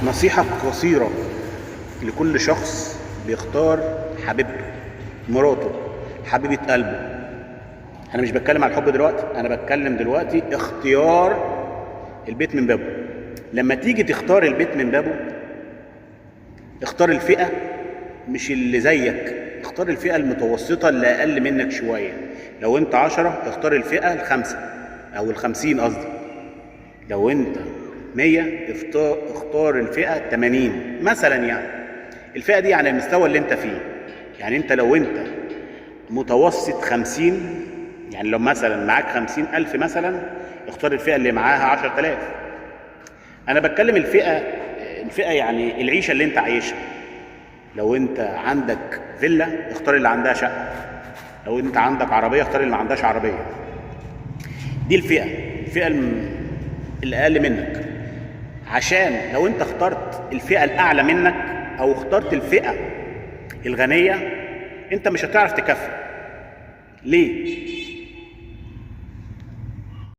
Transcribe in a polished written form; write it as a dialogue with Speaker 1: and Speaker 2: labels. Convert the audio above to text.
Speaker 1: نصيحة قصيرة لكل شخص بيختار حبيبته، مراته، حبيبة قلبه. أنا مش بتكلم على الحب دلوقتي، أنا بتكلم دلوقتي اختيار البيت من بابه. لما تيجي تختار البيت من بابه، اختار الفئة مش اللي زيك، اختار الفئة المتوسطة اللي أقل منك شوية. لو أنت 10 اختار الفئة ال5 أو ال50 قصدي. لو أنت 100 اختار الفئة 80 مثلا. يعني الفئة دي على المستوى اللي أنت فيه. يعني أنت لو أنت متوسط 50، يعني لو مثلا معاك 50,000 مثلا، اختار الفئة اللي معاها 10,000. أنا بتكلم الفئة يعني العيشة اللي أنت عايشها. لو أنت عندك فيلا اختار اللي عندها شقة. لو أنت عندك عربية اختار اللي ما عندهاش عربية. دي الفئة اللي أقل منك. عشان لو أنت اخترت الفئة الأعلى منك أو اخترت الفئة الغنية، أنت مش هتعرف تكفي. ليه؟